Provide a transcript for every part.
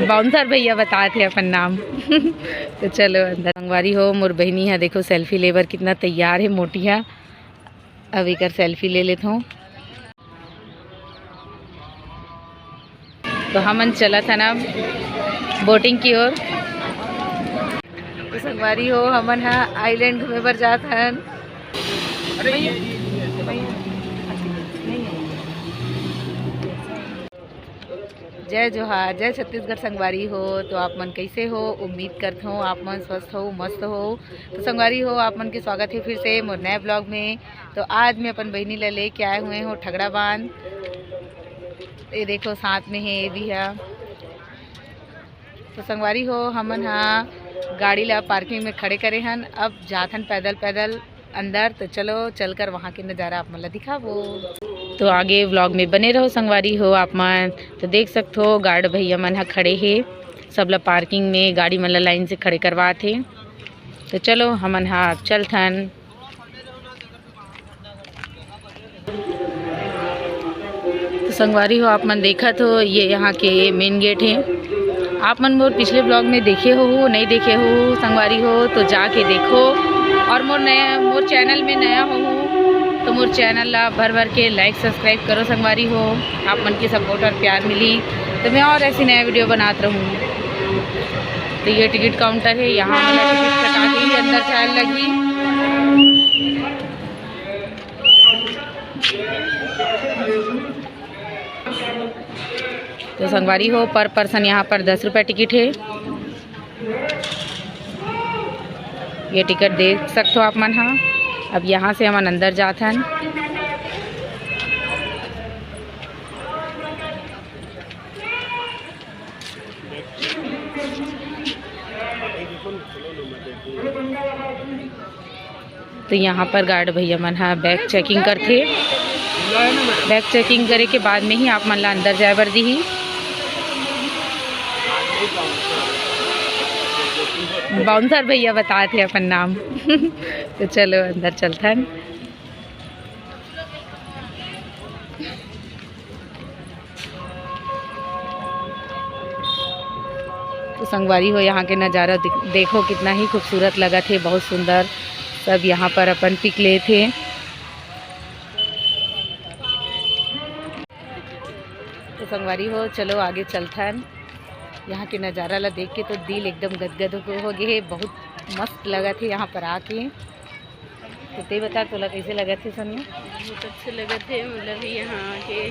Bouncer भैया बताए थे अपन नाम। तो चलो अंदर। संगवारी हो मोर बहनी है, देखो सेल्फी लेबर कितना तैयार है, मोटी है। अब एक सेल्फी ले लेता हूँ। तो हमन चला था ना बोटिंग की ओर। तो संगवारी हो हमन हा आइलैंड घूमे बर जात हन। जय जोहार, जय छत्तीसगढ़। संगवारी हो तो आप मन कैसे हो? उम्मीद करता हूँ आप मन स्वस्थ हो, मस्त हो। तो संगवारी हो आप मन के स्वागत है फिर से मोर नए ब्लॉग में। तो आज मैं अपन बहनी ला लेके आए हुए हो ठगड़ा बांध। ये देखो साथ में है, ये भी है। तो संगवारी हो हमन हा गाड़ी ला पार्किंग में खड़े करे हन। अब जाथन पैदल पैदल अंदर। तो चलो चलकर वहाँ के नज़ारा आप मन ला दिखाबो। तो आगे व्लॉग में बने रहो संगवारी हो आप मन। तो देख सकते हो गार्ड भैया मन हा खड़े हे, सब ला पार्किंग में गाड़ी मन ला लाइन से खड़े करवात हे। तो चलो हमन हा चलथन। तो संगवारी हो आप मन देखा तो ये यहाँ के मेन गेट है। आप मन मोर पिछले ब्लॉग में देखे हो, नहीं देखे हो संगवारी हो तो जाके देखो। और मोर चैनल में नया हो तो मोर चैनल ला भर भर के लाइक सब्सक्राइब करो संगवारी हो। आप मन की सपोर्ट और प्यार मिली तो मैं और ऐसी नया वीडियो बनात रहूँ। तो ये टिकट काउंटर है, यहाँ वाला टिकट कटा के ही अंदर जाए लगी। तो संगवारी हो पर पर्सन यहाँ पर 10 रुपये टिकट है। ये टिकट देख सकते हो आप मन हाँ। अब यहाँ से हम अंदर जाते हैं। तो यहाँ पर गार्ड भैया मन हाँ बैग चेकिंग करते। बैग चेकिंग करे के बाद में ही आप मन ला अंदर जाए बर दी ही। बाउंसर भैया बताए थे अपन नाम। तो चलो अंदर चलते हैं। तो संगवारी हो यहाँ के नज़ारा देखो कितना ही खूबसूरत लगा थे, बहुत सुंदर। सब यहाँ पर अपन पिक ले थे। तो संगवारी हो चलो आगे चलते हैं। यहाँ के नज़ारा ला देख के तो दिल एकदम गदगद हो गए, बहुत मस्त लगा थे यहाँ पर आके। तो ते बता तोला कैसे लगा थे सनिया? बहुत अच्छे लगे थे, मतलब यहाँ के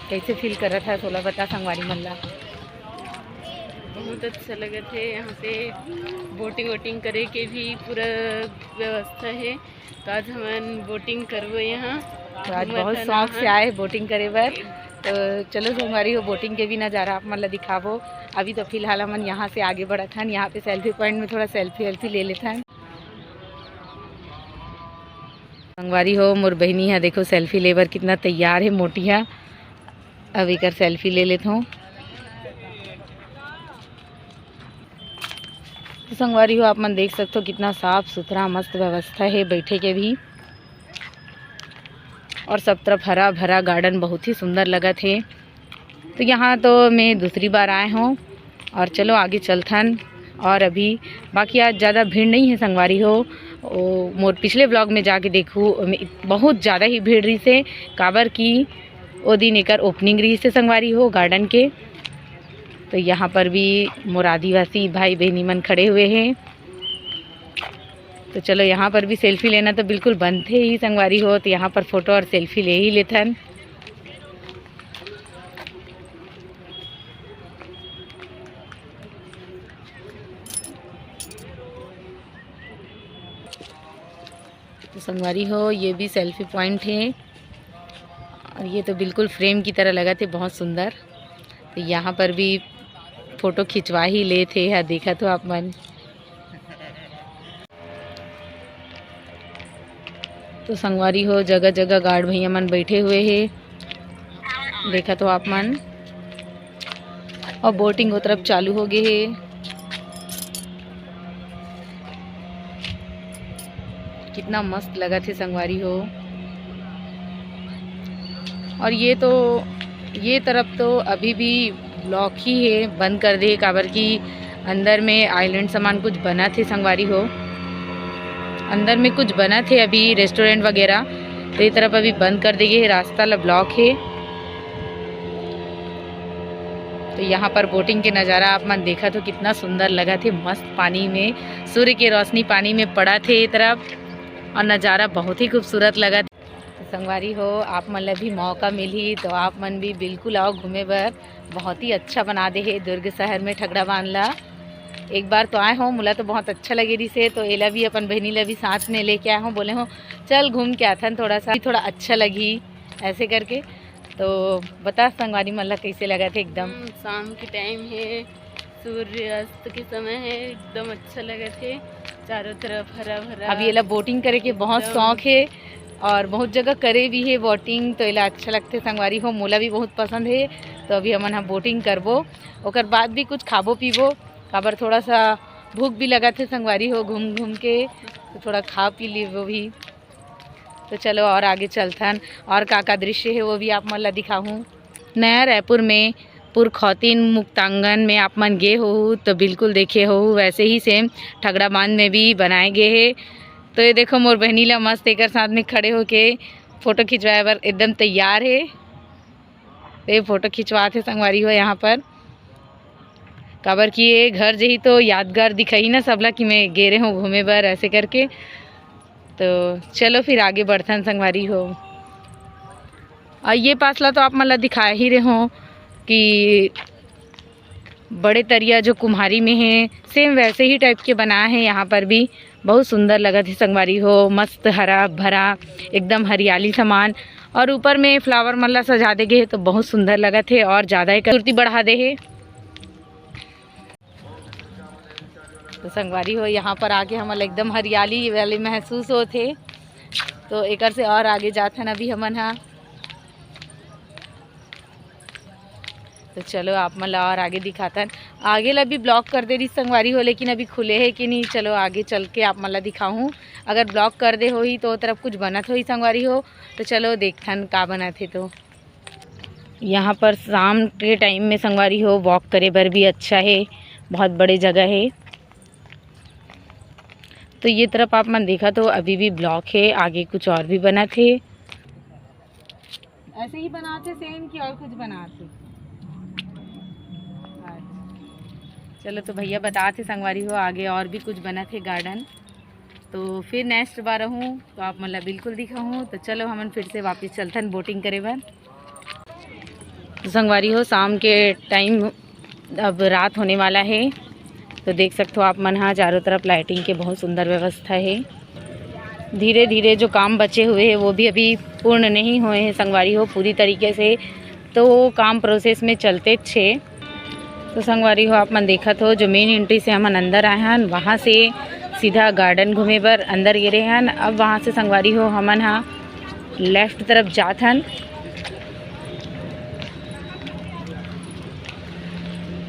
कैसे फील कर रहा था तोला बता संगवारी मन ला? बहुत अच्छा लगे थे। यहाँ पे बोटिंग वोटिंग करे के भी पूरा व्यवस्था है। तो आज हम बोटिंग करबो यहाँ। तो आज बहुत शौक से आए बोटिंग करे बर। तो चलो संगवारी हो बोटिंग के भी नज़ारा आप मन ला दिखाबो। अभी तो फिलहाल हमन यहाँ से आगे बढ़त हन। यहाँ पे सेल्फी पॉइंट में थोड़ा सेल्फी ले लेते हैं। संगवारी हो मोर बहनी है, देखो सेल्फी लेबर कितना तैयार है, मोटी है। अब एक सेल्फी ले लेता हूँ। तो संगवारी हो आप मन देख सकते हो कितना साफ सुथरा मस्त व्यवस्था है बैठे के भी। और सब तरफ हरा भरा गार्डन बहुत ही सुंदर लगा थे। तो यहाँ तो मैं दूसरी बार आए हूँ। और चलो आगे चलथन। और अभी बाकी आज ज़्यादा भीड़ नहीं है संगवारी हो। मोर पिछले ब्लॉग में जाके देखूँ बहुत ज़्यादा ही भीड़ रही से। काबर की वो दिन एकर ओपनिंग रही से संगवारी हो गार्डन के। तो यहाँ पर भी मोर आदिवासी भाई बहनी मन खड़े हुए हैं। तो चलो यहाँ पर भी सेल्फी लेना तो बिल्कुल बंद थे ही संगवारी हो। तो यहाँ पर फ़ोटो और सेल्फी ले ही लेथन। तो संगवारी हो ये भी सेल्फी पॉइंट है। और ये तो बिल्कुल फ्रेम की तरह लगा थे, बहुत सुंदर। तो यहाँ पर भी फ़ोटो खिंचवा ही ले थे। है देखा तो आप मन। तो संगवारी हो जगह जगह गार्ड भैया मन बैठे हुए हैं, देखा तो आप मन। और बोटिंग वो तरफ चालू हो गए है। कितना मस्त लगा थे संगवारी हो। और ये तरफ तो अभी भी ब्लॉक ही है, बंद कर दे काबर की अंदर में आइलैंड सामान कुछ बना थे संगवारी हो, अंदर में कुछ बना थे अभी रेस्टोरेंट वगैरह, तो ये तरफ अभी बंद कर देंगे, रास्ता ला ब्लॉक है। तो यहाँ पर बोटिंग के नज़ारा आप मन देखा तो कितना सुंदर लगा थे, मस्त पानी में सूर्य की रोशनी पानी में पड़ा थे ये तरफ, और नज़ारा बहुत ही खूबसूरत लगा। तो संगवारी हो आप मन ला भी मौका मिली तो आप मन भी बिल्कुल आओ घूमे बर, बहुत ही अच्छा बना दे है दुर्ग शहर में ठगड़ा बांध ला। एक बार तो आए हो, मुला तो बहुत अच्छा लगे रही से, तो एला भी अपन बहनी ला भी साथ में लेके आए हो, बोले हो चल घूम के आथन, थोड़ा अच्छा लगी ऐसे करके। तो बता संगवारी मन ला कैसे लगा थे? एकदम शाम के टाइम है, सूर्यास्त के समय है, एकदम अच्छा लगा थे, चारों तरफ हरा भरा। अभी एला बोटिंग करे के बहुत शौक है और बहुत जगह करे भी है बोटिंग, तो एला अच्छा लगते संगवारी हो, मोला भी बहुत पसंद है। तो अभी हमन यहाँ बोटिंग करबो, ओकर बाद भी कुछ खाबो पीबो, काबर थोड़ा सा भूख भी लगा थे संगवारी हो घूम घूम के, तो थोड़ा खा पी ली वो भी। तो चलो और आगे चलथन, और का दृश्य है वो भी आप मन ला दिखाऊँ। नया रायपुर में पुरखौतीन मुक्तांगन में आप मन गे हो तो बिल्कुल देखे हो, वैसे ही सेम ठगड़ा बांध में भी बनाए गए है। तो ये देखो मोर बहनी ला मस्त एक साथ में खड़े होके फ़ोटो खिंचवाए बर एकदम तैयार है। तो ये फ़ोटो खिंचवाते संगवारी हो यहाँ पर, काबर कि ये घर जही तो यादगार दिखाई ना सबला कि मैं गे रहे हूँ घूमे बर ऐसे करके। तो चलो फिर आगे बढ़थन संगवारी हो। और ये पासला तो आप मतलब दिखा ही रहे हो कि बड़े तरिया जो कुम्हारी में है सेम वैसे ही टाइप के बना है, यहाँ पर भी बहुत सुंदर लगा थे संगवारी हो, मस्त हरा भरा एकदम हरियाली समान, और ऊपर में फ्लावर मल्ला सजा दे गए तो बहुत सुंदर लगा थे और ज़्यादा ही खूबसूरती बढ़ा दे है। तो संगवारी हो यहाँ पर आके हम एकदम हरियाली वाली महसूस होते, तो एक से और आगे जाथन अभी हमन हाँ। तो चलो आप मतलब और आगे दिखाथन, आगे ला भी ब्लॉक कर दे रही संगवारी हो, लेकिन अभी खुले है कि नहीं, चलो आगे चल के आप मतलब दिखाऊँ। अगर ब्लॉक कर दे हो ही तो तरफ कुछ बनत हो ही संगवारी हो, तो चलो देखथन का बना थे। तो यहाँ पर शाम के टाइम में संगवारी हो वॉक करे बर भी अच्छा है, बहुत बड़ी जगह है। तो ये तरफ आप मन देखा तो अभी भी ब्लॉक है, आगे कुछ और भी बना थे, ऐसे ही बनाते सेम कि और कुछ बनाते। चलो तो भैया बताते संगवारी हो आगे और भी कुछ बना थे गार्डन, तो फिर नेक्स्ट बार रहूँ तो आप मतलब बिल्कुल दिखाऊँ। तो चलो हमन फिर से वापस चलथन बोटिंग करे बर। तो संगवारी हो शाम के टाइम अब रात होने वाला है, तो देख सकते हो आप मन हाँ चारों तरफ लाइटिंग के बहुत सुंदर व्यवस्था है। धीरे धीरे जो काम बचे हुए हैं वो भी अभी पूर्ण नहीं हुए हैं संगवारी हो पूरी तरीके से, तो काम प्रोसेस में चलते छे। तो संगवारी हो आप मन देखत हो जो मेन एंट्री से हमन अंदर आए हैं, वहाँ से सीधा गार्डन घूमे बर अंदर गिरे हैं। अब वहाँ से संगवारी हो हमन हाँ लेफ्ट तरफ जाथन।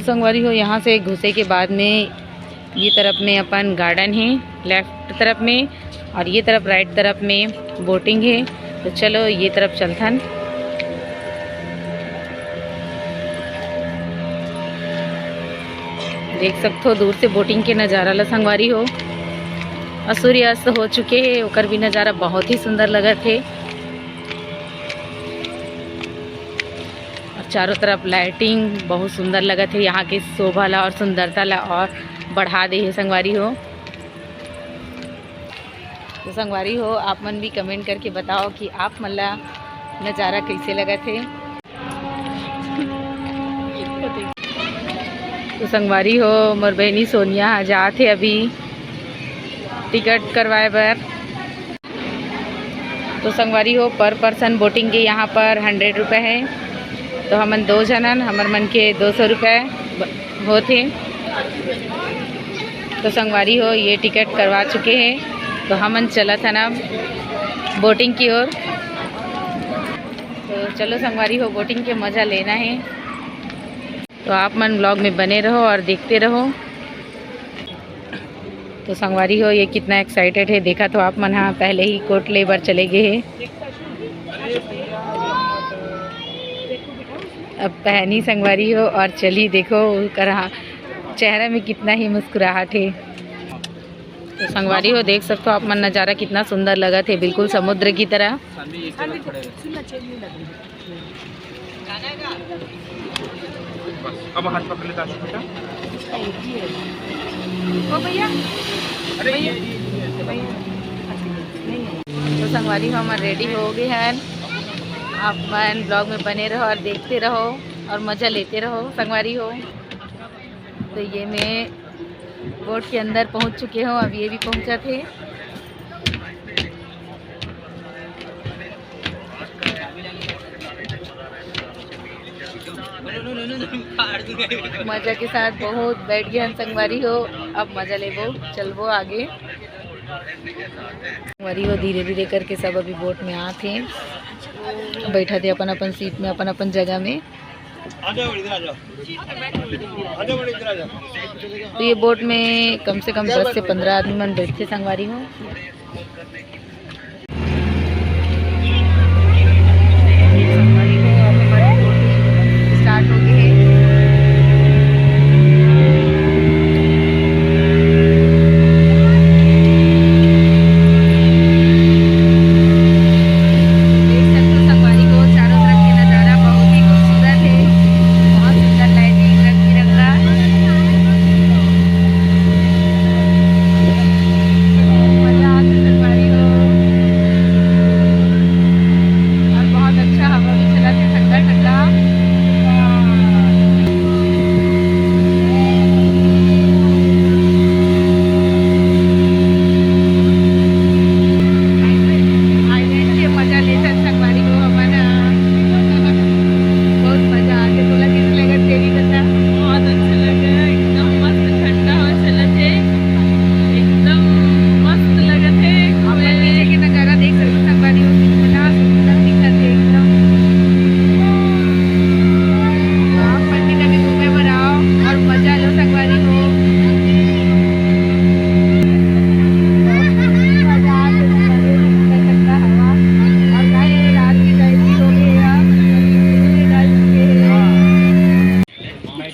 संगवारी हो यहाँ से घुसे के बाद में ये तरफ में अपन गार्डन है लेफ्ट तरफ में, और ये तरफ राइट तरफ में बोटिंग है। तो चलो ये तरफ चलथन। देख सकते हो दूर से बोटिंग के नज़ारा ला संगवारी हो, और सूर्यास्त हो चुके हैं ओकर भी नज़ारा बहुत ही सुंदर लगा थे, और चारों तरफ लाइटिंग बहुत सुंदर लगा थे, यहाँ के शोभा ला और सुंदरता ला और बढ़ा दे है संगवारी हो। तो संगवारी हो आप मन भी कमेंट करके बताओ कि आप मन ला नज़ारा कैसे लगा थे। तो संगवारी हो मोर बहनी सोनिया जाते अभी टिकट करवाए बर। तो संगवारी हो पर पर्सन बोटिंग के यहाँ पर 100 रुपये है, तो हमन 2 जनन हमर मन के 200 रुपये होते। तो संगवारी हो ये टिकट करवा चुके हैं, तो हमन चला था ना बोटिंग की ओर। तो चलो संगवारी हो बोटिंग के मज़ा लेना है, तो आप मन ब्लॉग में बने रहो और देखते रहो। तो संगवारी हो ये कितना एक्साइटेड है देखा, तो आप मन हाँ पहले ही कोट ले बार चले गए हैं। अब पहनी संगवारी हो और चली देखो करा चेहरा में कितना ही मुस्कुराहट है। तो संगवारी हो देख सकते हो आप मन नज़ारा कितना सुंदर लगा थे, बिल्कुल समुद्र की तरह। अब हाथ पकड़ लेता है ओ भैया तो संगवारी हो हमारे रेडी हो गए हैं। आप मन ब्लॉग में बने रहो और देखते रहो और मज़ा लेते रहो संगवारी हो। तो ये मैं बोट के अंदर पहुंच चुके हूँ, अब ये भी पहुंचा थे। मज़ा के साथ बहुत बैठ गए हम संगवारी हो, अब मज़ा लेबो चलबो आगे। संगवारी हो धीरे धीरे करके सब अभी बोट में आते बैठा थे अपन अपन सीट में अपन अपन जगह में। तो ये बोट में कम से कम 10 से 15 आदमी मन बैठते संगवारी हो। स्टार्ट हो गए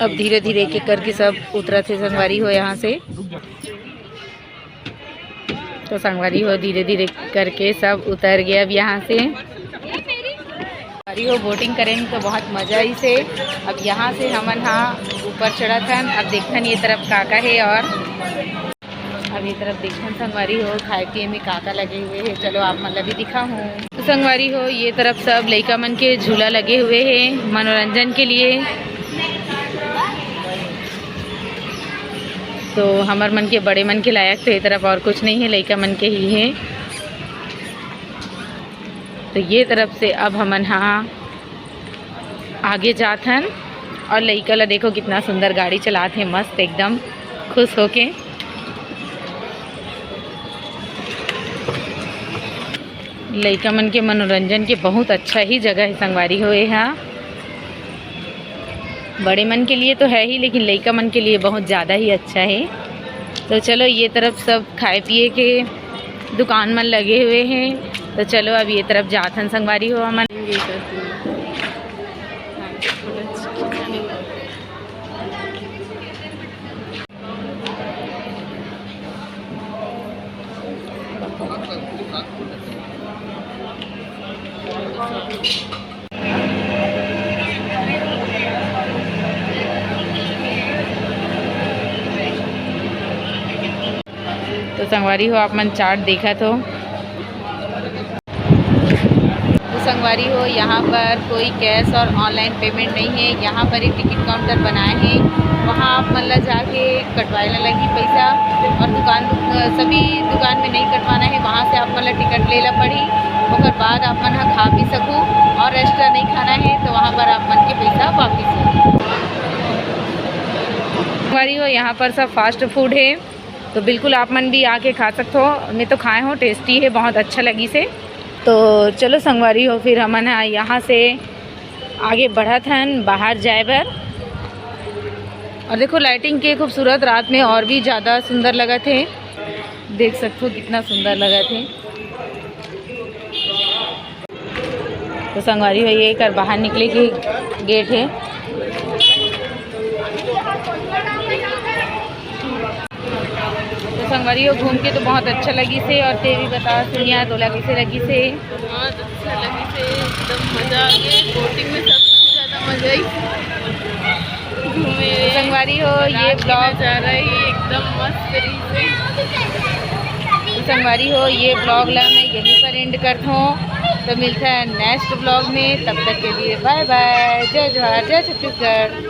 अब धीरे धीरे एक एक करके सब उतरा थे संगवारी हो यहाँ से। तो संगवारी हो धीरे धीरे करके सब उतर गए अब यहाँ से। संगवारी हो बोटिंग करेंगे तो बहुत मज़ा ही से। अब यहाँ से हमन हाँ ऊपर चढ़ा था, अब देखन ये तरफ काका है और अब ये तरफ देखन संगवारी हो खाए पिए में काका लगे हुए हैं। चलो आप मतलब भी दिखा हूँ। तो संगवारी हो ये तरफ सब लड़का मन के झूला लगे हुए हैं मनोरंजन के लिए। तो हमार मन के बड़े मन के लायक तो ये तरफ और कुछ नहीं है, लड़का मन के ही है। तो ये तरफ से अब हमन हाँ आगे जात हन और लड़का ला देखो कितना सुंदर गाड़ी चलाते हैं, मस्त एकदम खुश होके। लड़का मन के मनोरंजन के बहुत अच्छा ही जगह है संगवारी हो यहाँ। बड़े मन के लिए तो है ही, लेकिन लड़का मन के लिए बहुत ज़्यादा ही अच्छा है। तो चलो ये तरफ सब खाए पिए के दुकान मन लगे हुए हैं। तो चलो अब ये तरफ जाथन संगवारी हो हमन। तो संगवारी हो आप मन चार्ट देखा तो संगवारी हो यहाँ पर कोई कैश और ऑनलाइन पेमेंट नहीं है। यहाँ पर एक टिकट काउंटर बनाए हैं, वहाँ आप मन ला जाके कटवाए ला लगी पैसा। और सभी दुकान में नहीं कटवाना है, वहाँ से आप मन ला टिकट ले ला पड़ी। उसके बाद आप मन खा पी सकूँ और एक्स्ट्रा नहीं खाना है तो वहाँ पर आप मन के पैसा वापिस हो। संगवारी हो यहाँ पर सब फास्ट फूड है, तो बिल्कुल आप मन भी आके खा सकते हो। मैं तो खाए हूँ, टेस्टी है, बहुत अच्छा लगी से। तो चलो संगवारी हो फिर हमन यहाँ से आगे बढ़त हन बाहर जाए बर। और देखो लाइटिंग के खूबसूरत रात में और भी ज़्यादा सुंदर लगा थे, देख सकते हो कितना सुंदर लगा थे। तो तो संगवारी हो ये कर बाहर निकले के गेट है। तो संगवारी हो घूम के तो बहुत अच्छा लगी से। और तेरी बता सुनिया तोला कैसे लगी से? बहुत अच्छा लगी से, एकदम मज़ा आ गया। बोटिंग में सबसे ज़्यादा मज़ा ही घूमे। संगवारी हो ये ब्लॉग जा रहा है एकदम मस्त तरीके से। संगवारी हो ये ब्लॉग ला मैं यहीं पर एंड करता हूँ। तो मिलता है नेक्स्ट ब्लॉग में, तब तक के लिए बाय बाय। जय जोहार, जय छत्तीसगढ़।